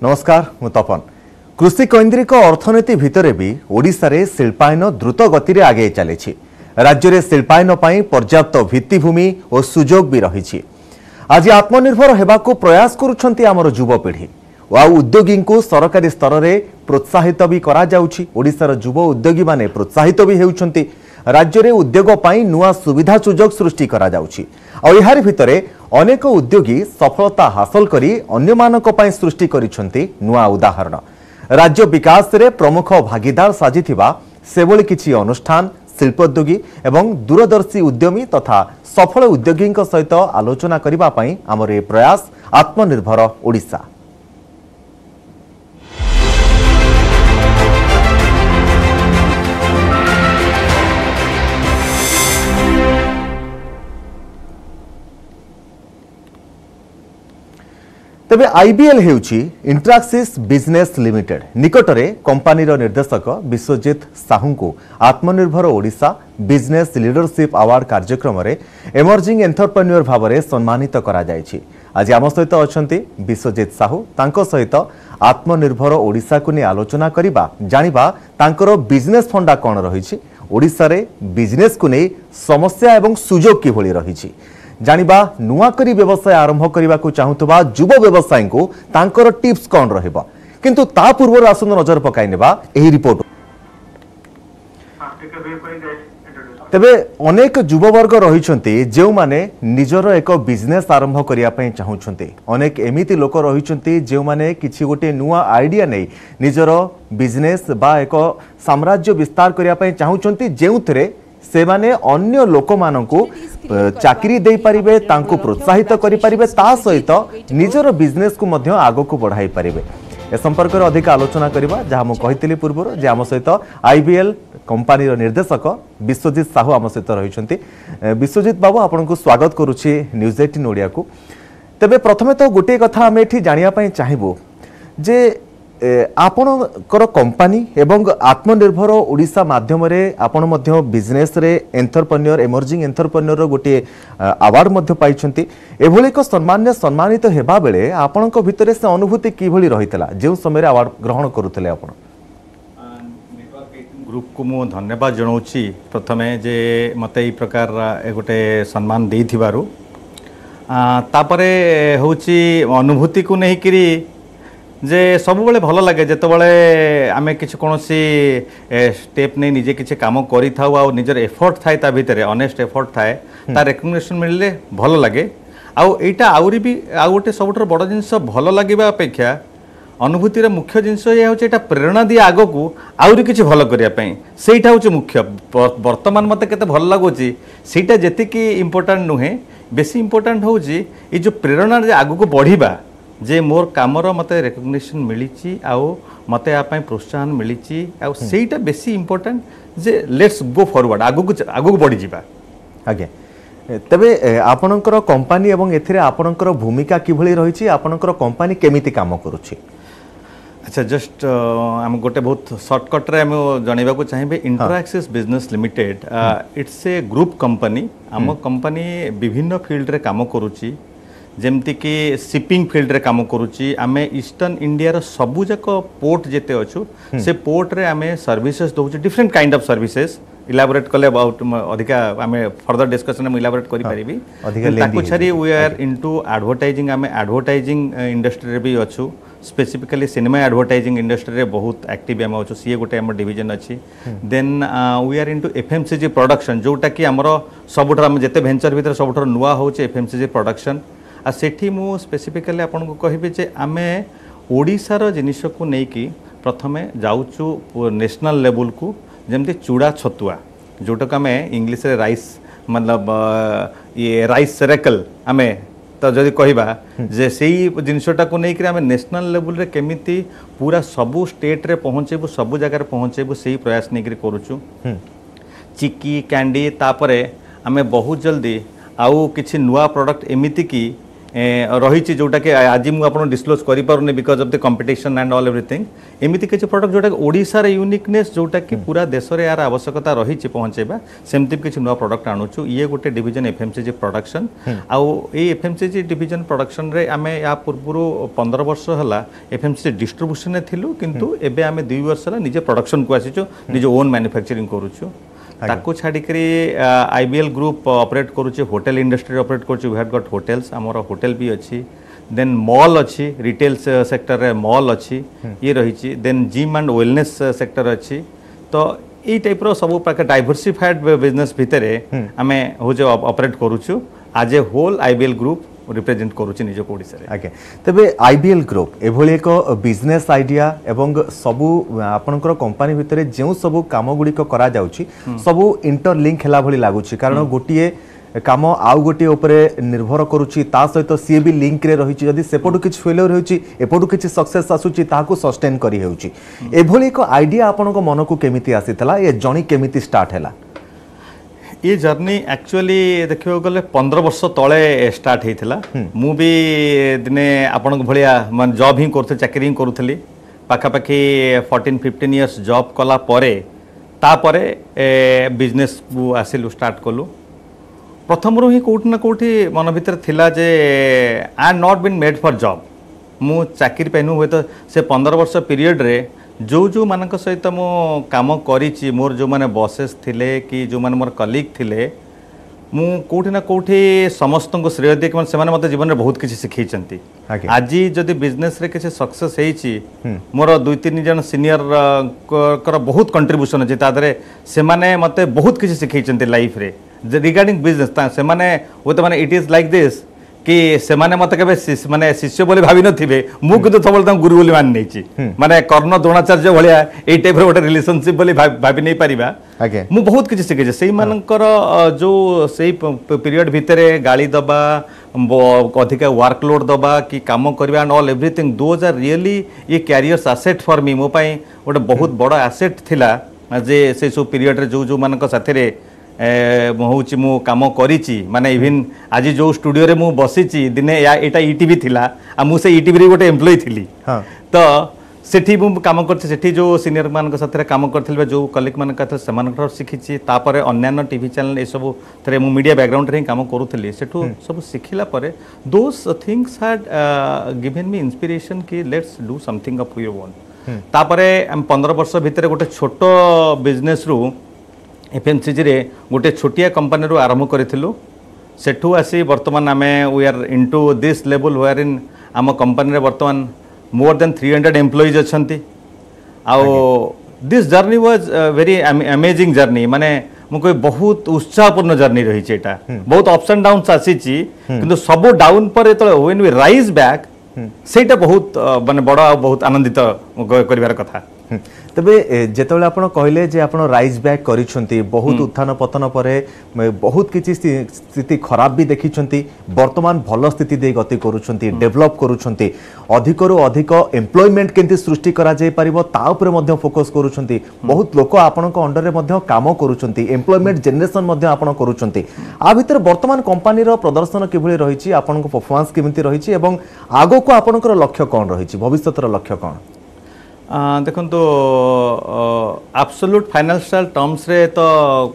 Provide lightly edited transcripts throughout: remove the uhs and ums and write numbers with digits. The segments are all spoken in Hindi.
नमस्कार मु तपन। कृषि कैंद्रिक अर्थनीति भितरे भी ओडिशा रे शिल्पायन द्रुत गति रे आगे चली। राज्य रे शिल्पायन पई पर्याप्त भित्तिभूमि और सुजोग भी रही। आज आत्मनिर्भर हेबाकू प्रयास करुछंती आमर युवपीढ़ी और उद्योगी को सरकारी स्तर में प्रोत्साहित भी करा जाउछि। ओडिशार युव उद्योगी माने प्रोत्साहित भी हेउछंती। राज्य रे उद्योग पई नुआ सुविधा सुजोग सृष्टि करा जाउछि और यार भितरे अनेक उद्योगी सफलता हासिल करी अन्य मानक पई सृष्टि करिछंती नुआ उदाहरण। राज्य विकास रे प्रमुख भागीदार साजिथिबा सेभଳି किछि अनुष्ठान शिल्पोद्योगी एवं दूरदर्शी उद्यमी तथा सफल उद्योगी सहित आलोचना करिबा पई हमर ए प्रयास आत्मनिर्भर ओडिशा। तेबे आईबीएल हेउछि इंट्राक्सिस बिजनेस लिमिटेड निकटरे कंपनीर निर्देशक विश्वजित साहू को आत्मनिर्भर ओडिशा बिजनेस लीडरशिप अवार्ड कार्यक्रम रे एमर्जिंग एंटरप्रेन्योर भाव में सम्मानित करा जायछि। आज आम सहित अछंती विश्वजित साहू। तांको सहित आत्मनिर्भर ओडिशा को नहीं आलोचना करिबा जानिबा तांकर बिजनेस फंडा कौन रही, ओडिशा रे बिजनेस को नहीं समस्या एवं सुजोग किभଳି रही जानिबा, नुआ करी व्यवसाय आरंभ करने को चाहूबा युव व्यवसायी को तांकर टिप्स कौन रहिबा। किंतु ता पूर्व आसन नजर पकाई नेबा एही रिपोर्ट। तेबे अनेक युववर्ग रहिछंती जो माने निजर एक बिजनेस आरंभ करिया पई चाहूछंती। अनेक एमिति लोक रहिछंती जो माने किछि गोटे नुआ आइडिया नै निजर बिजनेस बा एक साम्राज्य विस्तार करिया पई चाहूछंती, जेउथरे से माने अन्य लोक मानकु चाकरी दे पारिबे, तांको प्रोत्साहित करि पारिबे, ता सहित निजर बिजनेस को मध्य आगो को बढ़ाई पारिबे। ए संपर्क रे अधिक आलोचना करिबा जहा मु कहितली पूर्व जे आम सहित आईबीएल कंपनी रो निर्देशक विश्वजित साहू आम सहित रहिछंती। विश्वजित बाबू आपन को स्वागत करूछि न्यूज 18 ओडिया को। तबे प्रथमे तो गोटे कथा हम एठी जानिया पई चाहिबो जे आपणकर कंपनी एवं आत्मनिर्भर ओडिशा माध्यम रे आपण मध्य बिजनेस रे एंटरप्रेन्योर एमर्जिंग एंटरप्रेन्योर गोटे अवार्ड मध्य पाइछंती। एभଳି एक सम्मानित हेबा बेले आपणक भितरे से अनुभूति किभଳି रहितला जे समय अवार्ड ग्रहण करूथले आपण? ग्रुप को मु धन्यवाद जनाऊँगी प्रथमे जे मते ई प्रकार गोटे सम्मान देइथिबारु। तापरे होची अनुभूति को नहीं करी जे सब बेले भल लगे जितेबाला आम कि कौन स्टेप नहीं निजे किसी कम करी था और निजर एफर्ट थाए ता भितर ऑनेस्ट एफर्ट थाए तार रिकग्निशन मिलले भल लगे। आईटा आउरी भी आउ गोटे सब बड़ जिनस भल लगे अपेक्षा अनुभूतिर मुख्य जिनस ये प्रेरणा दिए आग को आउरी किसी भल करने से हूँ मुख्य। बर्तमान मत के भल लगुच से जी इम्पोर्टाट नुहे, बेसी इम्पोर्टाट हूँ ये जो प्रेरणा आग को बढ़िबा जे मोर कामर मते रिकग्निशन मिली आउ मते आपाई प्रोत्साहन मिली सेटा बेसी important J let's go forward आगु बढ़ी जावा। आज्ञा तबे आपणकर कंपनी एवं एथिरे आपणकर भूमिका किभଳି रहिछि, आपणकर कंपनी केमिति काम करूछि? अच्छा जस्ट आम गोटे बहुत सर्टकट रे हम जणैबा को चाहिबे इंट्राक्सिस business limited it's a group company. आम कंपनी विभिन्न फील्ड रे काम करूछि जेमती कि शिपिंग फील्ड रे काम करूची। आमे ईस्टर्न इंडिया रो सबु जाक पोर्ट जेते अछु से पोर्ट रे आमे सर्विसेज दोछु, different kind of services. Elaborate कले अबाउट अधिका आमे फर्दर डिस्कशन में इलाबोरेट करि परिबी। ताकू छरी वी आर इनटू एडवर्टाइजिंग। आमे एडवर्टाइजिंग इंडस्ट्री रे भी अछु, स्पेसिफिकली सिनेमा एडवर्टाइजिंग इंडस्ट्री रे बहुत एक्टिव आम अछु। सीए गोटे आम डिवीजन अछि। Then we are into FMCG production जोटा कि हमर सबुठर हम जेते वेंचर भीतर सबुठर नुवा होचे एफएमसीजी प्रोडक्शन। आ सेठी मु स्पेसिफिकली आपन को कहिबे जे आमे ओडिशार जिनिस को नहीं कि प्रथमे जाउचु नेशनल लेवल को, जेमती चूड़ा छतुआ जोटा को आमे इंग्लिश रे राइस मतलब ये राइस सेरेकल आमे तो जदि कहबा जे सेही जिनिसटा को नहीं कि आमे नेशनल लेवल रे केमिति पूरा सबु स्टेट रे पहुंचेबु, सबु जगह रे पहुंचेबु, सेही प्रयास नहीं कि करूचु। चिक्की कैंडी तापरे आमे बहुत जल्दी आउ किछि नुआ प्रोडक्ट एमिति कि रही जोटा कि आज मुझे डिस्क्लोज करें because of the competition and all everything एमती किसी प्रोडक्ट जोटा ओडिशार यूनिकनेस जोटा कि पूरा देश में यार आवश्यकता रही पहुँचेबा सेमती किसी नुआ प्रोडक्ट आणुचु ये गोटे डिविजन एफएमसीजी प्रोडक्शन आउ एफएमसीजी डिविजन प्रोडक्शन रे आमे या पूर्व 15 वर्ष है एफएमसीजी डिस्ट्रीब्यूशन में थिलु किंतु एबे आमे 2 वर्ष है निजे प्रोडक्शन को आसीचु निजे ओन मैन्युफैक्चरिंग करूचु ताको छाड़िकी आईबीएल ग्रुप ऑपरेट करुचे होटेल इंडस्ट्री ऑपरेट करुचे वी हैड गॉट होटेल्स आमर होटेल भी अच्छी देन मॉल अच्छी रिटेल सेक्टर रे मॉल अच्छी ये रही then gym and wellness sector अच्छी तो ये टाइप रो सब प्रकार डाइवर्सिफाइड बिजनेस भितर आमे हो जो ऑपरेट करुचु आज ए होल आईबीएल ग्रुप रिप्रेजेंट करुचे निज ओडिसा रे आगे तबे आईबीएल ग्रुप एभली एक बिजनेस आइडिया एवं सबु आपनकर कंपनी भितरे जेउ सबु काम गुडी को करा जाउची सबु इंटरलिंक हैला भली लागुची कारण गोटिए काम आउ गोटे उपरे निर्भर करुची ता सहित सी भी लिंक रे रहिची जदी सेपटु किछ फेलियर होची एपटु किछ सक्सेस आसुची ताकू सस्टेन करी हेउची एभली एक आइडिया आपनको मन को केमिति आसीतला ए जणी केमिति स्टार्ट हैला ये जर्नी एक्चुअली देखियो गले 15 वर्ष तले स्टार्ट हेइथिला मु भी दिने आपन भलिया मन जॉब ही करथे चाकरी ही करूथली पाखा पाखी 14-15 इयर्स जॉब कला परे ता परे बिजनेस को आसिलु स्टार्ट कलु प्रथम रो ही कोठी ना कोठी मन भीतर थिला जे I am not been made for job मु चाकरी पेनु होय तो से 15 वर्ष पीरियड रे जो जो मानक सहित मो काम करिछि मोर जो माने बॉसेस थिले कि जो माने मोर कलीग थिले मु कोठी ना कोठी समस्त को श्रेय दे कि से माने मते जीवन रे बहुत किछि सिखैचंती आज जदि बिजनेस रे किछि सक्सेस हेछि मोर 2-3 जन सीनियर कर बहुत कंट्रीब्यूशन अछि तादरे से माने मते बहुत किछि सिखैचंती लाइफ रे रिगार्डिंग बिजनेस ता से माने वो तो माने इट इज लाइक दिस कि से माने मत के माने शिष्य बोली भाबी नथिबे मु किंतु सबल ता गुरु बोली मान नैछि माने कर्ण द्रोणाचार्य भलिया ए टाइप रो गोटे रिलेशनशिप बोली भाबी नै परिबा मु बहुत किछि सिखे सेई मानकर जो सेई पीरियड भितरे गाली दबा अधिक वर्कलोड दबा कि काम करबा and all everything those are really ये कैरियर्स एसेट फॉर मी मो पई गोटे बहुत बड़ एसेट थिला जे से सो पीरियड रे जो जो मानक साथे रे हूँ मु कम करी माने इवन आज जो स्टूडियो रे मु बसी दिने या एटा ईटीवी थिला आ मु से ईटीवी रे गोटे एम्प्लॉय थिली तो सेठी मु काम करछि सेठी जो सीनियर मान साथ काम करथिल जो कलिक मान का से शिखी तापर अन्य टीवी चैनल ए सब थरे मु मीडिया बैकग्राउंड रे काम करूथली सेठू सब शिखिला परे those things had given me inspiration कि let's do something of your own तापरे हम 15 वर्ष भितर गोटे छोट बिजनेस रु एफएमसीजी रे गोटे छोटिया कंपनी रो आरंभ करिथिलु सेठू आसी वर्तमान आमे we are into this level where in आम कंपनी रे वर्तमान मोर देन 300 एम्प्लॉइज अछंती आउ this journey was very amazing journey माने मु कोई बहुत उत्साहपूर्ण जर्नी रही एटा बहुत अप्स एंड डाउन्स आसीची किंतु सब डाउन पर तो व्हेन वी राइज बैक सेटा बहुत माने बड़ा बहुत आनंदित करिवार कथा तबे जेतबेले आपण कहले जे आपण राइज बैक करिसंती बहुत उत्थान पतन परे बहुत किछि स्थिति खराब भी देखिसंती वर्तमान भल स्थिति दे गति करूछंती डेवलप करूछंती अधिकरु अधिक एम्प्लॉयमेंट केंति सृष्टि करा जाय परिबो ता ऊपर मध्ये फोकस करूछंती बहुत लोक आपण को अंडर रे मध्ये काम करूछंती एम्प्लॉयमेंट जनरेशन मध्ये आपण करूछंती आ भीतर वर्तमान कंपनी रो प्रदर्शन किभली रहिछि आपण को परफॉर्मेंस केमिति रहिछि एवं आगो को आपण को लक्ष्य कोन रहिछि भविष्यतर लक्ष्य कोन देखो तो एब्सोल्यूट फाइनेंशियल टर्म्स रे तो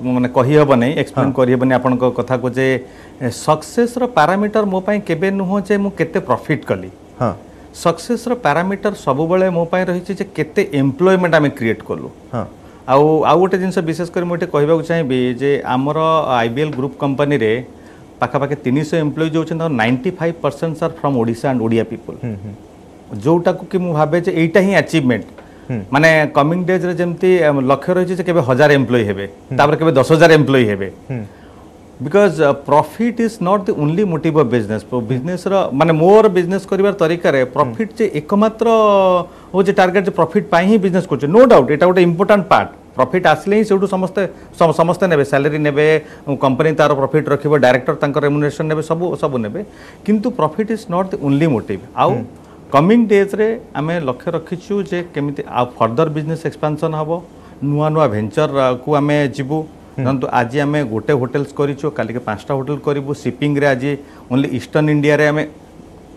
माने कहि हबो नै एक्सप्लेन करि हबो नै आपन को कथा को जे सक्सेस रो पैरामीटर मो पई केबे नुहो जे मु केते प्रॉफिट कली हां सक्सेस रो पैरामीटर सब बेले मो पई रहिछि जे केते एम्प्लॉयमेंट आमे क्रिएट कलु हां आउ गोटे जिनस विशेष कर मोटे कहबा चाहिबी जे हमर आईबीएल ग्रुप कंपनी रे पाखा पाखे 300 एम्प्लॉय जो छन 95% are from Odisha and Odia people जोटा को कि मु भाबे जे एटा ही अचीवमेंट माने कमिंग डेज रे जेमती लक्ष्य रही जे केबे 1000 एम्प्लॉय हेबे तापर केबे 10000 एम्प्लॉय हेबे because profit is not the only motive of business business रो माने मोर बिजनेस करिवार तरीका रे प्रॉफिट जे एकमात्र हो जे टारगेट जे प्रॉफिट पाई ही बिजनेस करछ नो डाउट एटा गोटे इंपोर्टेंट पार्ट प्रॉफिट आसले ही सेठू समस्ते नेबे सैलरी नेबे कंपनी तार प्रॉफिट रखिबो डायरेक्टर तांकर रेम्युनरेशन नेबे सब नेबे किंतु profit is not the only motive आउ कमिंग डेज रे आमे लक्ष्य रखिछु जे केमिति आ फर्दर बिजनेस एक्सपेंशन हबो नुआ नुआ वेंचर को आमे जिबु परंतु आज आमे गोटे होटल्स करिछु काली के 5टा होटल करिबु शिपिंग रे आज ओनली ईस्टर्न इंडिया रे आमे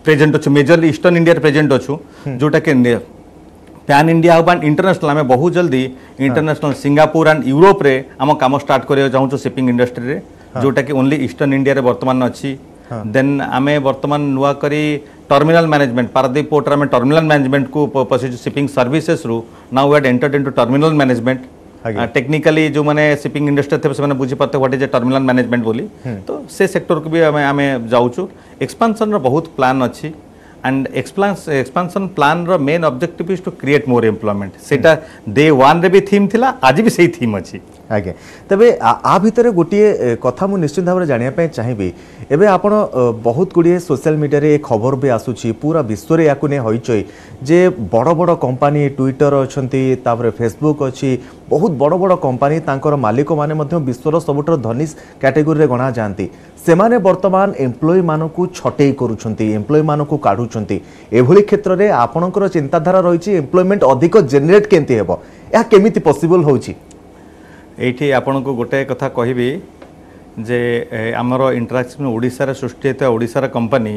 प्रेजेंट अच्छु मेजरली ईस्टर्न इंडिया प्रेजेंट अच्छु जोटा कि पैन इंडिया एंड इंटरनेशनल आम बहुत जल्दी इंटरनेशनल सिंगापुर एंड यूरोप रे आम काम स्टार्ट करिया चाहूँ शिपिंग इंडस्ट्री रे जोटा कि ओनली ईस्टर्न इंडिया रे वर्तमान अच्छी देन आम वर्तमान नुआ करी टर्मिनल मैनेजमेंट पारादीप पोर्ट आम टर्मिनल मैनेजमेंट को पसी शिपिंग सर्विसेस रु now we had entered into terminal management technically जो माने शिपिंग इंडस्ट्री थे से बुझी पाते what is a terminal management बोली तो से सेक्टर को भी आम जाऊँ एक्सपांशन रो बहुत प्लान अच्छी एंड एक्सपांशन प्लान रो main objective is to create more employment सेटा डे 1 रे भी थीम थिला आज भी सही थीम अछि आगे तबे आ भितर गोटे कथा मु निश्चित भाव जानिया पे चाहिबी एबे आपण बहुत गुड़िए सोशल मीडिया रे खबर भी आसुची पूरा विश्व रे याकु ने होइचय जे बड़ बड़ कंपनी ट्विटर अछंती तापर फेसबुक अछि बहुत बड़ बड़ कंपनी तांकर मालिक माने मध्य विश्वर सबुठर धनी कैटेगरी रे गणा जानती सेमाने वर्तमान एम्प्लॉय मानकु छटेई करूछंती एम्प्लॉय मानकु काढुछंती एभली क्षेत्र रे आपणकर चिंताधारा रहिछि एम्प्लॉयमेंट अधिक जनरेट केंती हेबो या केमिति पॉसिबल होउछि एठी आपण को गोटे कथा कहबी जे आमर इंटरेक्शन ओडिसा रे सृष्टि हेता ओडिसा रे company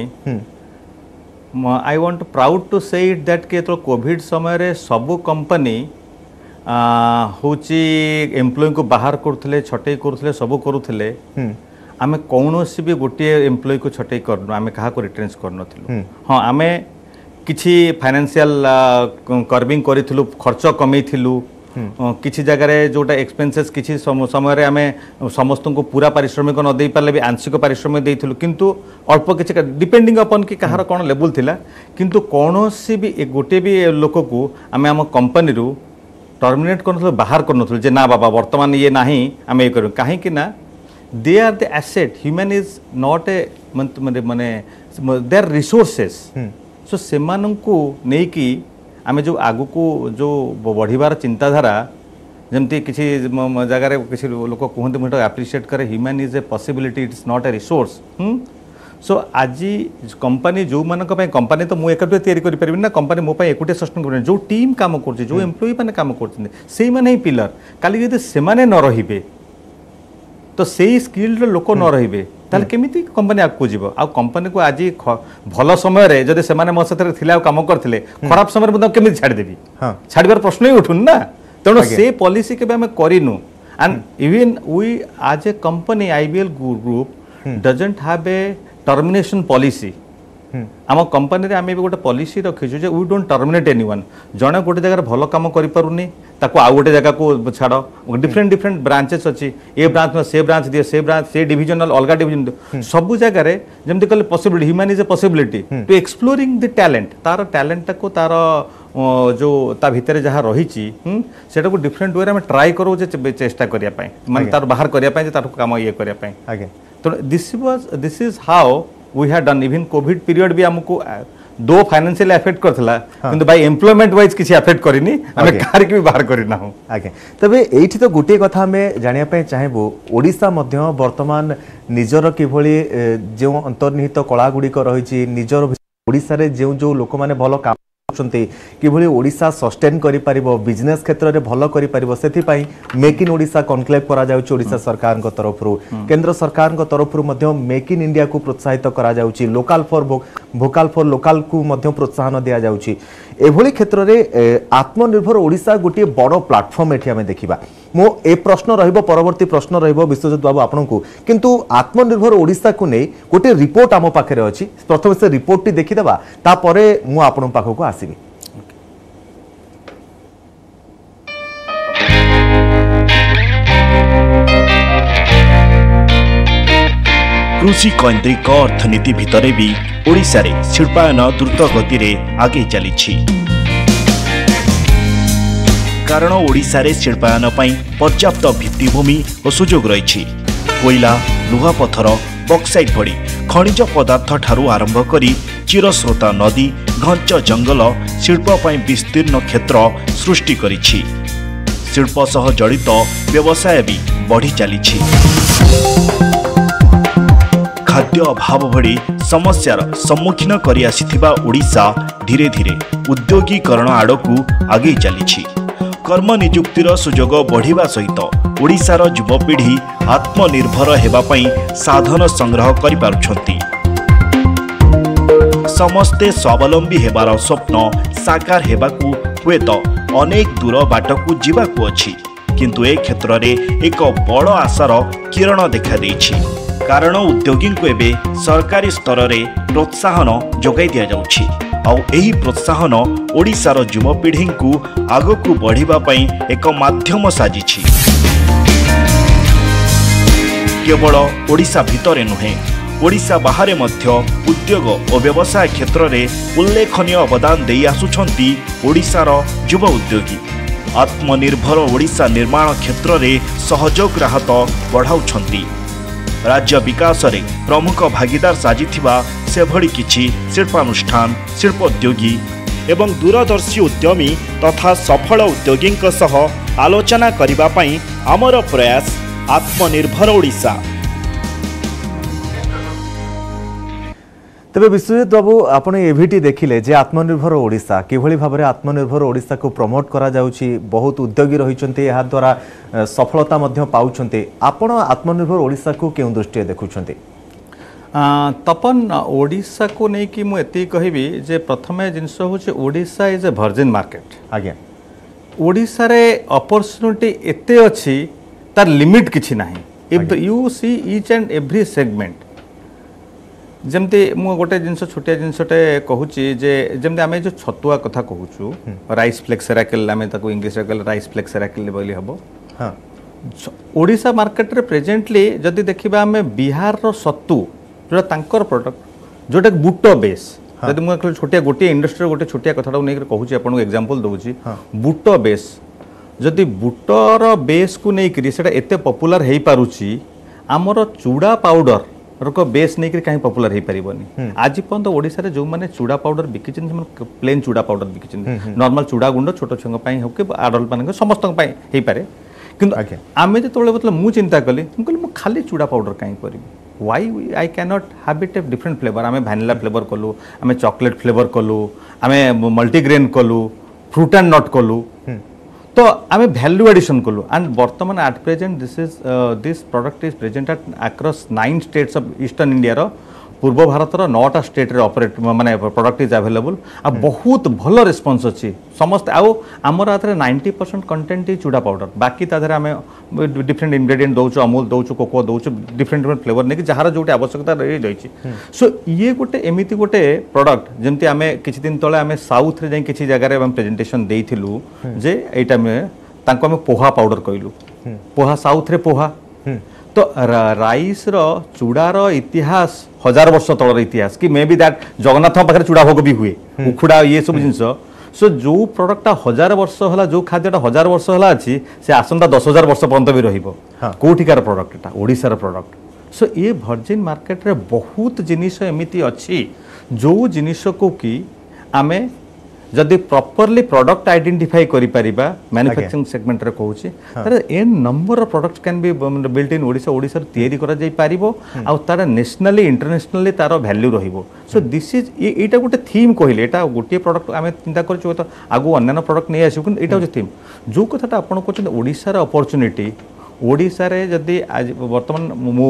I want proud to say it that के तो कोविड समय रे सब कंपनी होची एम्प्लॉय को बाहर करथले छटेई करथले सब करथले आमे कौनसी भी गोटे एम्प्लॉय को छटेई करनु आमे कहा को रिटेंस करनथिलु हां आमे किछि फाइनेंशियल कर्विंग करिथिलु खर्च कमेइथिलु किसी जगह रे जोटा एक्सपेंसेस किसी समय रे आमे समस्त को पूरा पारिश्रमिक न दे पाले भी आंशिक पारिश्रमिक देइथिलु किंतु अल्प किछि डिपेंडिंग अपन कि कहार कोन लेवल थिला किंतु कोनोसी भी गोटे भी लोक को आमे हम कंपनी रु टर्मिनेट करनथलु बाहर करनथलु जे ना बाबा वर्तमान ये नाही आमे करू काहे कि ना they are the asset human is not a माने दे आर रिसोर्सेस सो सेमानंकु नै कि आमे जो आगु को जो बढ़िबार चिंताधारा जमती किसी जगह किसी लोक कहते मुझे एप्रिशिएट करे human is a possibility it's not a resource सो आज कंपनी जो मान कंपनी तो मुझे एकाटे तैयारी कर पारि ना कंपनी मो एकुटे सस्टेन कर जो टीम काम कर जो एम्प्लॉय मैंने काम कर पिलर काली यदि से न रहिबे तो सही स्किल्ड लोक न रहिबे ताले केमिति कंपनी आगु जीव आ कंपनी को आज भल समय रे जदि से मो साथे थिले काम करथिले खराब समय रे केमिति छाड़ देबी छाड़बार प्रश्न ही उठुन ना तेणु से पॉलिसी के आम करिनु and even we as a company IBL group doesn't have a termination policy आम कंपनी रे आमे भी गोटे पॉलिसी रखिछु जे वी डोंट टर्मिनेट एनीवन जणे गोटे जगह भल काम करि पारुनी ताको आ गोटे जगह को छाड़ डिफरेंट डिफरेंट ब्रांचेस अच्छी ए ब्रांच में से ब्रांच दिए से ब्रांच से डिविजनल अलग डिविजन सब जगह रे जेमति कहले possibility human is a possibility to exploring the talent तार टैलेंट को तार जो ता भितर जहाँ रही सेटा को डिफरेंट वे में ट्राई करो जे चेष्टा करिया पय माने तार बाहर करिया पय जे तार काम ये करिया पय आगे तो this is how we had done even Covid period भी हमको दो फाइनेंशियल अफेक्ट करथला किंतु बाय एम्प्लॉयमेंट वाइज किसी अफेक्ट करिनी हमें कार के भी बाहर करिना हो आगे तबे एठी तो गुटे कथा हमें जानिया पे चाहेबो ओडिसा मध्य वर्तमान निजर किभली जे अंतर्निहित कला गुडी को रहिछि निजर ओडिसा रे जो लोक माने भलो काम किभली ओडिसा सस्टेन करि परिबो बिजनेस क्षेत्र रे भलो करि परिबो सेति पई मेक इन ओडिसा कॉन्क्लेव करा जाउछि ओडिसा सरकार को तरफ रु केंद्र सरकार को तरफ रु मध्य मेक इन इंडिया को प्रोत्साहित करा जाउछि local for vocal for local को मध्य प्रोत्साहन दिया जाउछि एभली क्षेत्र रे आत्मनिर्भर ओडिसा गोटे बड़ प्लेटफॉर्म एठी हमें देखिबा मो ए प्रश्न रहिबो परवर्ती प्रश्न रहिबो विश्वजित बाबू आपनकु किंतु आत्मनिर्भर ओडिसा को नै गोटे रिपोर्ट आम पाखे अछि प्रथम से रिपोर्ट टी देखि देबा ता परे मु आपन पाखको आसीबी कृषि केन्द्रिक अर्थनीति भितरे भी ओडिसा रे शिल्पायन द्रुत गति रे आगे चली कारण ओडिसा रे शिल्पायन पई पर्याप्त भित्तिभूमि और सुजोग रही कोयला लुहापथर बक्साइट भड़ी खनिज पदार्थ ठारू आरंभ करी चिरस्रोता नदी घंच जंगल शिल्प पई विस्तीर्ण क्षेत्र सृष्टि करिछि शिल्प सह जड़ित व्यवसाय भी बढ़ी चली खाद्य अभाव भड़ी समस्यार सम्मुखीन करि आसिथिबा ओडिसा धीरे धीरे उद्योगीकरण आड़कू आगे चली कर्म नियुक्तिर सुजोग बढ़िबा सहित ओडिसार युवपीढ़ी आत्मनिर्भर हेबा पई साधन संग्रह करि पारुछंती समस्ते स्वावलंबी हेबार स्वप्न साकार हेबाकू हुए तो अनेक दूर बाटकू जीवाकू अछि किंतु ए क्षेत्र में एक बड़ आशार किरण देखा देछि कारण उद्योगी को एबे सरकारी स्तर में प्रोत्साहन जोगाई दिया जाउछि और एही प्रोत्साहन ओडिशार युवपीढ़ी को आगकू बढ़िबा पई एक माध्यम साजिछि केवल ओडिशा भितरे नुहे ओडिशा बाहरे मध्य उद्योग और व्यवसाय क्षेत्र में उल्लेखनीय अवदान दे आसुछंती ओडिशार युवा उद्योगी आत्मनिर्भर ओडिशा निर्माण क्षेत्र में सहयोग राहत बढ़ाउछंती राज्य विकास रे प्रमुख भागीदार साजिथिबा सेभଳି किछि शिल्पानुष्ठान शिल्पोद्योगी एवं दूरदर्शी उद्यमी तथा सफल उद्योगी सह आलोचना करिबा पई आमर प्रयास आत्मनिर्भर ओडिशा। तेबे विश्वजित बाबू आपण एभिटी देखिले जे आत्मनिर्भर ओडिशा किभଳି भाबरे आत्मनिर्भर ओडिशा को प्रमोट करा जाउछि बहुत उद्योगी रहिचंती एहा द्वारा सफलता मध्य पाउछंती आपण आत्मनिर्भर ओडिशा को केउ दृष्टि देखुछंती तपन ओडिशा को नहीं कि मु एति कहबी जे प्रथमे जिंस होछि Odisha is a virgin market आज्ञा ओडिशा रे अपॉर्चुनिटी एते अछि तार लिमिट किछि नाही if you see each and every segment जमती मु गोटे जिनस छोटिया जिनसटे कहूची जे जमती आमे जो छतुआ कथा कहूचु राइस फ्लेक्स सेराकेल आमे ताको इंग्लिश रे कहले राइस फ्लेक्स सेराकेल बोली हबो हां ओडिशा मार्केट रे प्रेजेंटली जदी देखिबा आमे बिहार रो सत्तू जोटा तांकर प्रोडक्ट जोटा बूटो बेस जदी मु छोटिया गोटे इंडस्ट्री गोटे छोटिया कथाटा नै कहूची आपन एग्जांपल दउची बूटो बेस जदी बूटर बेस को नै करी सेटा एते पॉपुलर हेई पारुची हमर चूड़ा पाउडर रको बेस नहीं कहीं पॉपुलर हो पारिबनी आज पर्यंत ओडिशा रे जो माने चूड़ा पाउडर बिकिछन प्लेन चूड़ा पाउडर बिकिछन नॉर्मल चूड़ा गुंड छोट छंग पई हो के आडल्ट मान समस्त पई हे पारे किंतु आमे जेतबेले मतलब मु चिंता कली मु खाली चूड़ा पाउडर कहीं करबी why I can not have it a different flavour आमे वैनिला फ्लेवर कलु आमे चॉकलेट फ्लेवर कलु आमे मल्टीग्रेन कलु फ्रूट एंड नट कलु तो आमे वैल्यू एडिशन कलु एंड वर्तमान at present this product is present at across 9 states of eastern India रो पूर्व भारत रो 9टा स्टेट रे ऑपरेट माने प्रोडक्ट इज अवेलेबल आ बहुत भलो रिस्पांस अछि समस्त आउ हमर आथरे 90% कंटेंट इज चूड़ा पाउडर बाकी ताधरे आमे डिफरेंट इंग्रेडिएंट दउचो अमूल दउचो कोको दउचो डिफरेंट डिफरेंट फ्लेवर ने कि जहार जोटे आवश्यकता रही जाइछि सो ये गोटे एमिति गोटे प्रोडक्ट जेमति आमे किछि दिन तळे आमे साउथ रे जाई किछि जगह रे हम प्रेजेंटेशन देइथिलु जे एटा में तांको आमे पोहा पाउडर कइलु पोहा साउथ रे पोहा तो राइस रो चूड़ा रो इतिहास 1000 वर्ष तळर इतिहास कि मे बी दैट जगन्नाथ पाखरे चूड़ा भोग भी हुए उखुड़ा ये सब जिंस सो जो प्रोडक्टटा 1000 वर्ष होला जो खाद्यटा 1000 वर्ष होला अछि से आसंता 10000 वर्ष पर्यंत भी रहिबो कोठिकार प्रोडक्टटा ओडिसा रो प्रोडक्ट सो ये वर्जिन मार्केट रे बहुत जिनिस एमिति अछि जो जिनिस को कि आमे जदि प्रॉपर्ली प्रोडक्ट आइडेंटिफाई करि परिबा मैन्युफैक्चरिंग सेगमेंट रे कहूची तार n number of products can be built in Odisha Odisha तयारी करा जाई पारिबो आ तार नेशनली इंटरनेशनली तार वैल्यू रहिबो सो दिस इज एटा गोटे थीम कहिले एटा गोटे प्रोडक्ट आमे चिंता करछु तो आगु अन्य प्रोडक्ट नै आसी एटा जे थीम जो कथाटा आपण कहछन ओडिसा रे अपॉर्चुनिटी ओडिसा रे जदि आज वर्तमान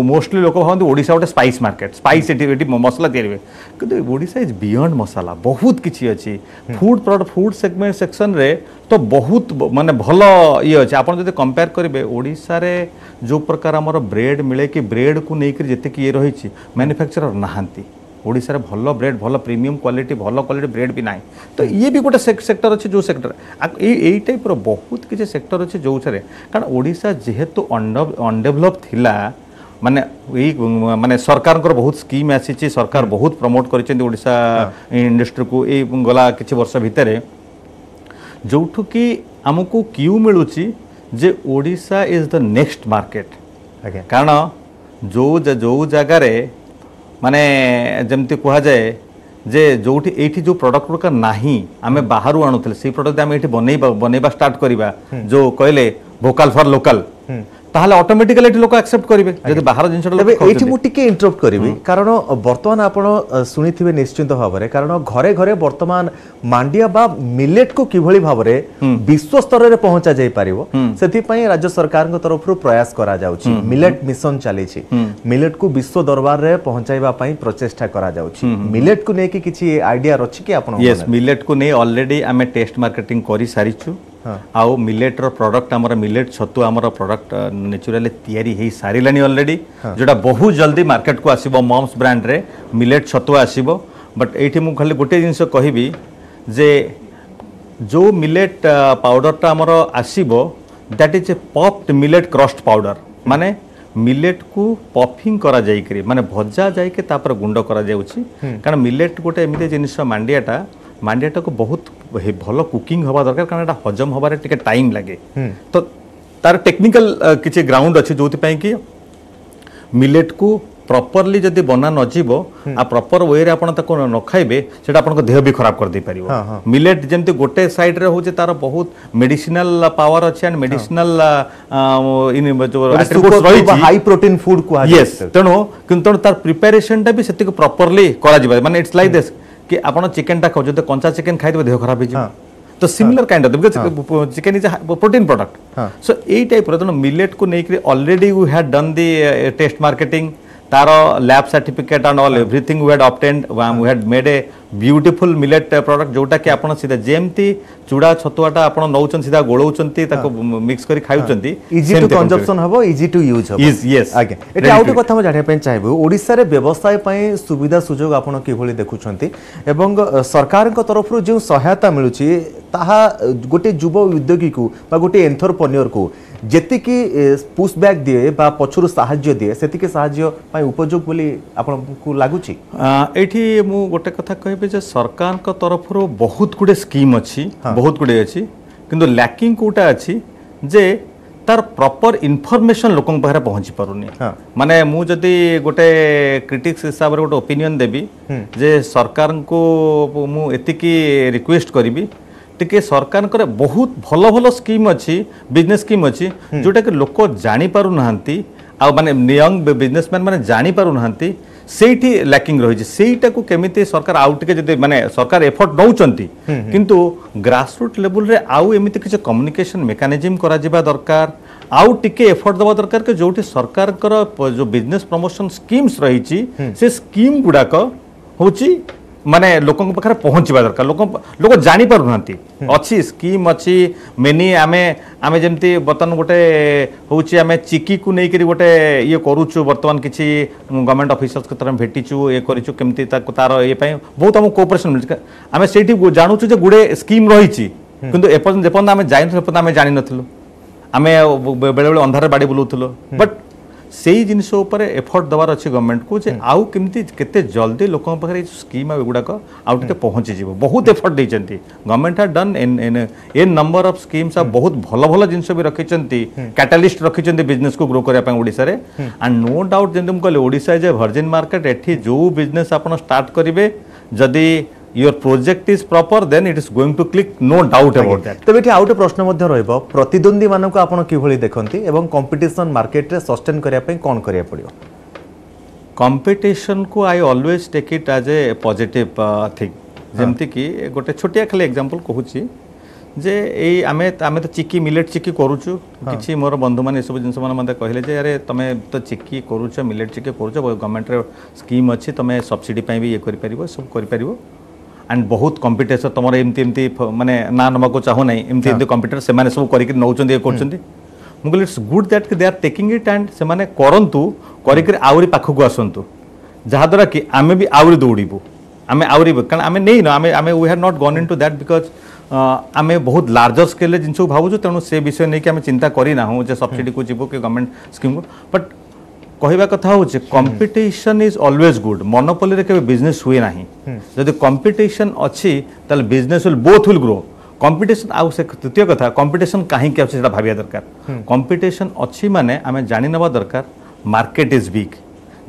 मोस्टली लोक भावନ୍ତି ओडिसा गोटे स्पाइस मार्केट स्पाइस एटी मसला तयारी हुए किंतु ओडिसा इज बियॉन्ड मसाला बहुत किछि अछि food product food segment section रे तो बहुत माने भलो ये अछि आपण जदि कंपेयर करिवे ओडिसा रे जो प्रकार हमर ब्रेड मिले कि ब्रेड को नै कि जते कि ये रही छि मैन्युफैक्चरर नाहंती ओडिसा रे भलो ब्रेड भलो प्रीमियम क्वालिटी ब्रेड भी नाही तो ये भी गोटे सेक्टर अछि जो सेक्टर एई टाइप रो बहुत किछि सेक्टर अछि जो छरे कारण ओडिसा जेहेतु अनडेवलप थिला माने माने सरकार को बहुत स्कीम आसी सरकार बहुत प्रमोट करिसेंती ओडिसा इंडस्ट्री को ए गला किछि वर्ष भितरे जोठु कि हमको क्यू मिलुची जे Odisha is the next market कारण जो जगह रे माने जमती कहा जाए जे जोठी एठी जो प्रोडक्ट गुड़का नाही आमे बाहरु आणुथले से प्रोडक्ट आमे एठी बनैबा स्टार्ट करिबा जो कहले वोकल फॉर लोकल ताहले ऑटोमेटिकली लोक एक्सेप्ट करेंगे जब बाहर जिन ये मुझे इंटरप्ट करी कारण बर्तमान आप शुणी निश्चिंत भाव में कारण घरे घरे बर्तमान मांडिया बा मिलेट को किभली भाव में विश्व स्तर में पहुंचा जाई पारिबो से राज्य सरकार तरफ प्रयास करा जाउछि मिलेट मिशन चली मिलेट को विश्व दरबार में पहुंचाइबा पई प्रचेष्टा करा जाउछि मिलेट को नेकी किछि आइडिया रछि कि आपण यस मिलेट को नै ऑलरेडी आमे टेस्ट मार्केटिंग करि सारिछु आउ मिलेट रो प्रोडक्ट हमर मिलेट छतु हमर प्रोडक्ट नेचुरली तयारी हे सारिलानी ऑलरेडी जोटा बहुत जल्दी मार्केट को आसीबो मॉम्स ब्रांड रे मिलेट छतु आसीबो बट एठी मु खाली गोटे जिंस कहबी जे जो मिलेट पाउडर टा हमर आसीबो that is a popped millet crust powder माने मिलेट को पफिंग करा जाई करी माने भजा जाई के तापर गुंड करा जाउछि कारण मिलेट गोटे एमिते जिनिस मांडियाटा को बहुत भल कुकिंग हवा दरकार कारण एटा हजम हबारे टिके टाइम लागे तो तार टेक्निकल किछि ग्राउंड अछि जोति पई कि मिलेट को प्रॉपर्ली जदी बना न जीवो आ प्रॉपर वे रे आपण तको न खाइबे सेटा आपण को देह भी खराब कर दे परिबो मिलेट जेमति गोटे साइड रे होचे तार बहुत मेडिसिनल पावर अछि एंड मेडिसिनल इन जो एट्रिब्यूट्स रही छी हाई प्रोटीन फूड को यस तनो किंतु तार प्रिपरेशन टा भी सेति को प्रॉपर्ली करा जिबा माने इट्स लाइक दिस कि आपण चिकन टा खाउ जते कंचा चिकन खाइ देबे देह खराब हो जी तो similar kind of because chicken is protein product so एई टाइप रो तनो मिलेट को नेकरी already we had done the test marketing तारो lab certificate and all everything we had obtained we had made a beautiful millet product जोटा कि आपण सीधा जेमती चूड़ा छतुआटा आपण नौचन सीधा गोळौचंती ताको मिक्स करी खाउचंती इजी टू कंजप्शन हबो इजी टू यूज हबो यस आगे एटा आउट कथा हम जानिया पय चाहबो ओडिसा रे व्यवसाय पय सुविधा सुजोग आपण किभली देखुचंती एवं सरकार को तरफ जो सहायता मिलुची ताहा गोटे युवा उद्योगी को बा गोटे एंटरप्रेन्योर को जेतिकी पुश बैक दिए बा पछुर सहाय्य दिए सेतिके सहाय्य पय उपयोग बोली आपण को लागुची एठी मु गोटे कथा कहबे जे सरकार को तरफ रो बहुत गुडे स्कीम अछि बहुत गुडे अछि किंतु लैकिंग कोटा अछि जे तार प्रॉपर इन्फॉर्मेशन लोकन पाखरे पहुंची पारुनी माने मु जदी गोटे क्रिटिक्स हिसाब रे गोटे ओपिनियन देबी जे सरकार को मु एतिकी रिक्वेस्ट करबी टिके सरकार करे बहुत भलो भलो स्कीम अछि बिजनेस स्कीम अछि जोटा के लोक जानि पारु नहंती आ माने यंग बिजनेसमैन माने जानि पारु नहंती सेठी लैकिंग रही सेटा को केमिति सरकार आउट के जदि माने सरकार एफर्ट नौचंती किंतु ग्रासरूट लेवल रे आउ एमिति किछ कम्युनिकेशन मेकानिज्म करा जिबा दरकार आउ टिके एफर्ट दबा दरकार के जोठी सरकार कर जो बिजनेस प्रमोशन स्कीम्स रही छी से स्कीम गुडा को होची माने लोकन पाखरे पहुंचबा दरकार लोक जानि पारु नहंती अछि स्कीम अछि मेनी आमे जेमती बतन गोटे होची आमे चिकी को नै करी गोटे ये करूछु वर्तमान किछि गवर्नमेंट ऑफिसर्स के तरह भेटिछु ए करिछु केमती तार ए पय बहुत हम कोऑपरेशन मिल आमे सेठी जानुछु जे गुडे स्कीम रही छी किंतु एपन जेपन आमे जाइन एपन आमे जानि नथिलु आमे बेले बेले अंधार बाडी बुलुथलो बट सेही जिनिस ऊपर एफर्ट दबार अच्छे गवर्नमेंट को जे आउ केमती केते जल्दी लोकन पाखरे स्कीम एगुडा को आउट के पहुंची जीवो बहुत एफर्ट देचंती government had done in number of schemes बहुत भलो भलो जिनिस भी रखिचंती कैटलिस्ट रखिचंती बिजनेस को ग्रो करिया पय ओडिसा रे एंड नो डाउट जेंतम कहले Odisha is a virgin market एठी जो बिजनेस आपण स्टार्ट करिवे जदी your project is proper then it is going to click no doubt about that तबे आउट प्रश्न मध्ये रहइबो प्रतिद्वंदी मानको आपण किभली देखंती एवं कंपटीशन मार्केट रे सस्टेन करिया पय कोन करिया पड़ियो कंपटीशन को I always take it as a positive thing जेमति कि गोटे छोटिया खाली एग्जांपल कहूची जे ए आमे तो चिकी मिलेट चिकी करूछु किछि मोर बंधु माने सब जिंस माने मते कहले जे अरे तमे तो चिकी करूछु मिलेट चिकी करूछु गवर्नमेंट रे स्कीम अछि तमे सब्सिडी पय भी ये करि परिबो सब करि परिबो एंड बहुत कंपटीशन तुम एमती माने ना नवा को चाहू ना एमती कंप्यूटर से माने सब करिक नौचंदी करचंदी मुगल it's good that they are taking it and से माने करंतु करिक आउरी पाखो को आसंतु जहा द्वारा कि आमे भी आउरी दौड़ीबु आमे आउरी कारण आमे नै ना आमे we had not gone into that because आमे बहुत लार्जर स्केल जिनसो भाबुछु तेनु से विषय नै कि आमे चिंता करी ना हो जे सब्सिडी को जीवो कि गवर्नमेंट स्कीम को बट कहवा कथा हो competition is always good monopoly रे के बिजनेस हुए नाही जदि कंपटीशन अछि तल business will both will grow competition आउ से तृतीय कथा कंपटीशन काहे के अछि सेटा भाबिया दरकार कंपटीशन अछि माने आमे जानि नबा दरकार मार्केट इज बिग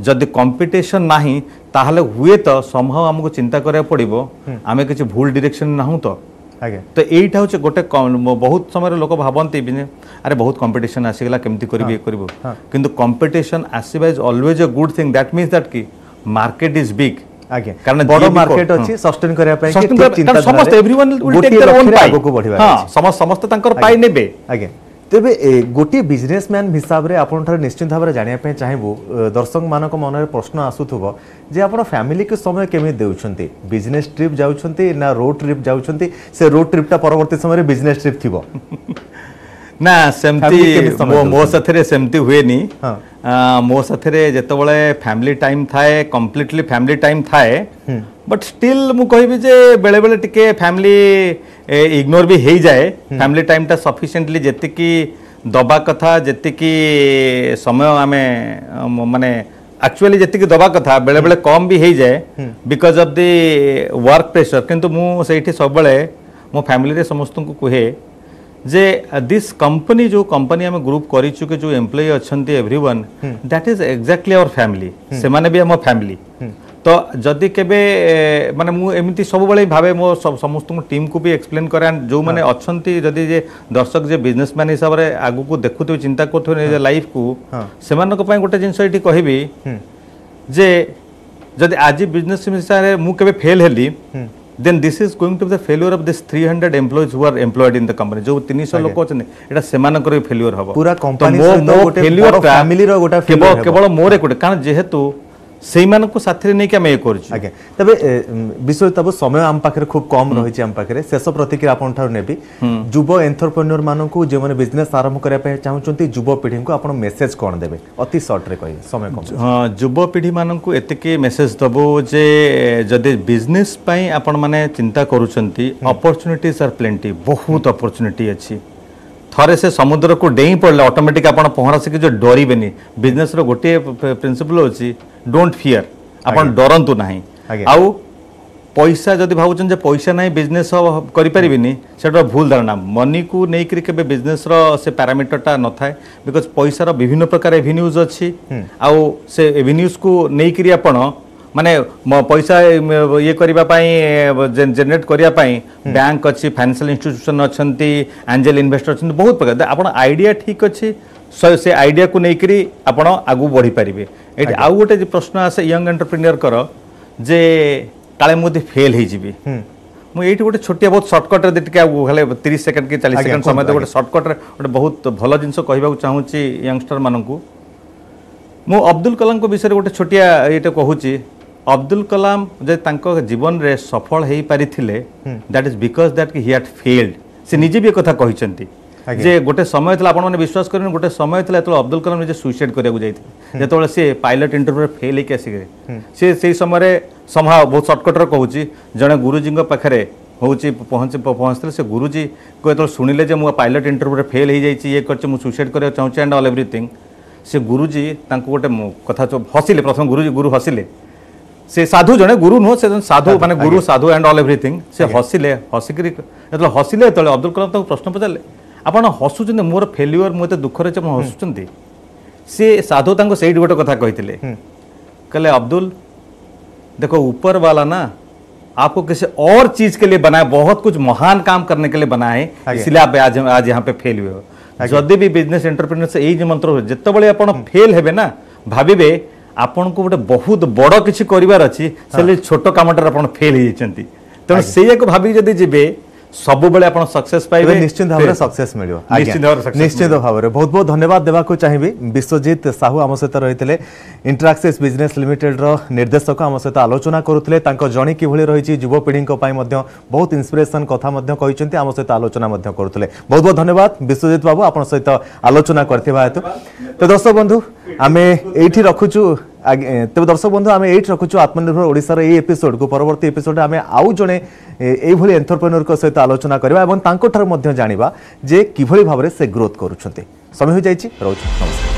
जदि कंपटीशन नाही ताहले हुए तो संभव हमको चिंता करे पड़िबो आमे किछि भूल डायरेक्शन नाहु तो आगे तो एटा होचे गोटे बहुत समय लोक भाबंती अरे बहुत कंपटीशन आसीगला केमती करबी करबो किंतु कंपटीशन आसीबा is always a good thing that means that की मार्केट इज बिग आगे कारण बड़ मार्केट अछि सस्टेन करिया पय कि चिंता समस्त everyone will take their own पाई आगो बढ़िबा हां समस्त तांकर पाई नेबे आगे तेबे गोटे बिजनेसमैन हिसाब रे आपन थारे निश्चित भाव रे जानिया पे चाहेबो दर्शक मानक मन रे प्रश्न आसुथबो जे आपन फैमिली के समय केमे देउछंती बिजनेस ट्रिप जाउछंती ना रोड ट्रिप जाउछंती से रोड ट्रिप टा परवर्ती समय रे बिजनेस ट्रिप थिबो ना सेमती मो साथे सेमती हुए नी मो साथे जते बळे फैमिली टाइम थाए कंप्लीटली फैमिली टाइम थाए बट स्टिल मु कहबी जे बेले बेले टिके फैमिली इग्नोर भी हो जाए फैमिली टाइम टा सफिशिएंटली जेति की दबा कथा जेति की समय आमे माने एक्चुअली जेति की दबा कथा बेले बेले कम भी हो जाए because of the work pressure किंतु मु सेठी सब बेले मो फैमिली रे समस्त को कहे जे दिस कंपनी जो कंपनी आम ग्रुप कर चुके जो एम्प्लॉय अच्छे everyone that is exactly our family से माने भी आम फैमिली तो जदि केबे माने मु एमिति सब बळे भाबे मो समस्त टीम को भी एक्सप्लेन करे जो माने अच्छंती जदि जे दर्शक जे बिजनेसमैन हिसाब रे आगु को देखुते चिंता करथु जे लाइफ को सेमान को पय गोटे जिंस एठी कहबी जे जदि आज बिजनेस हिसाब मु केबे फेल हेली then this is going to be the failure of this 300 employees who are employed in the company जो 300 लोक अछन एटा सेमानकर फेल्युअर हबो पूरा कंपनी सहित गोटे फेल्युअर फैमिली रो गोटा फेल्युअर केवल मोरे गोटे कारण जेहेतु सेई मान को साथरे नै के हम ए करछु आगे तबे विषय तब समय आम पाखरे खूब कम रही छै आम पाखरे शेष प्रतिक्रिया आपन ठार नेबी युवा एंटरप्रेन्योर मानन को जे माने बिजनेस आरंभ करै पे चाहउचंती युवा पीढ़ी को आपन मेसेज कोन देबे अति शॉर्ट रे कहि समय कम हां युवा पीढ़ी मानन को एतके मेसेज दबो जे जदि बिजनेस पई आपन माने चिंता करूचंती अपॉर्चुनिटीज आर प्लेंटी बहुत अपॉर्चुनिटी अछि थरे से समुद्र को डेई पड़ले ऑटोमेटिक आपन पहरा से जो डरिबेनी बिजनेस रो गोटे प्रिंसिपल होची डोंट फियर आपन डरंतु नाही आउ पैसा जदि भावुचन जे पैसा नाही बिजनेस करि परिबिनी सेटा भूल धारणा मनी को नै करी के बिजनेस रो से पैरामीटर टा न थाए बिकॉज़ पैसा रो विभिन्न प्रकार एवेन्यूज अछि आउ से एवेन्यूज को नै करी आपन माने पैसा ये करिबा पाई जनरेट करिया पाई बैंक अछि फाइनेंशियल इंस्टीट्यूशन अछंती एंजल इन्वेस्टर अछंती बहुत प्रकार आपण आईडिया ठीक अछि से आईडिया को नै करी आपण आगु बढ़ी परिबे एठी आउ गोटे जे प्रश्न आसे यंग एंटरप्रेन्योर करो जे काले मोदी फेल हे जिबी मु एठी गोटे छोटिया बहुत शॉर्टकट रे देटिके आगु खाले 30 सेकंड के 40 सेकंड समय दे गोटे शॉर्टकट रे गोटे बहुत भलो जिंस कहबा को चाहूची यंगस्टर माननकू मु अब्दुल कलाम को विषय गोटे छोटिया एटा कहूची अब्दुल कलाम जे तांको जीवन रे सफल हेई पारिथिले that is because that he had failed से निजे भी कथा कहिसंती जे गोटे समय थला आपण माने विश्वास करन गोटे समय थला तो अब्दुल कलाम निजे सुसाइड करिया जाइथे जेतोले से पायलट इंटरव्यू रे फेल हे के आसी से सेई समय रे समहा बहुत शॉर्टकट रे कहूची जने गुरुजी को पाखरे होची पहुंचले से गुरुजी को तो सुनिले जे मु पायलट इंटरव्यू रे फेल हे जाइची ये करछ मु सुसाइड करिया चाहूची एंड ऑल एवरीथिंग से गुरुजी तांको गोटे कथा हसिले प्रथम गुरु हसिले से साधु जने गुरु नो से साधु माने गुरु साधु एंड ऑल एवरीथिंग से हसिले हसिकरी एतले हसिले तले अब्दुल कलाम ताको प्रश्न पचारले आपण हसुचंदी मोर फेल्युअर मोते दुख रे हम हसुचंदी से साधु ताको सेही गोटे कथा कहिथिले कहले अब्दुल देखो ऊपर वाला ना आपको किसी और चीज के लिए बनाया बहुत कुछ महान काम करने के लिए बनाए इसलिए आप आज यहाँ पे फेल हुए हो जदि भी बिजनेस एंटरप्रेन्योर से यही मंत्र जिते बड़े आप फेल हेबे ना भाविबे आपन को गोटे बहुत बड़ किसी करिवार अछि से छोट कामटर आपन फेल हे जंती त सेया को भाबी जदी जिबे सब बेले आपन सक्सेस पाइबे निश्चित भाव रे सक्सेस मिलियो निश्चित भाव रे बहुत बहुत धन्यवाद देबा को चाहिबी विश्वजीत साहू आम सहित रहितले इंटरएक्सिस बिजनेस लिमिटेड रो निर्देशक आम सहित आलोचना करुतले तांको जणी कि भली रहिछि युवा पीढ़ी को पाई मध्य बहुत इंस्पिरेशन कथा मध्य कहिसंती आम सहित आलोचना मध्य करुतले बहुत बहुत धन्यवाद विश्वजीत बाबू आपन सहित आलोचना करथिबा हेतु तो दर्शक बंधु आमे एठी रखुछु तेज दर्शक बंधु आम ये रखुचु आत्मनिर्भर ओडिशार ये एपिसोड को परवर्ती एपिसोड आम आउ जड़े ये एंटरप्रेन्योर सहित आलोचना करवा जानिबा जे किभली भाव से ग्रोथ करुछंती समय हो जाइछि रहउछु नमस्कार।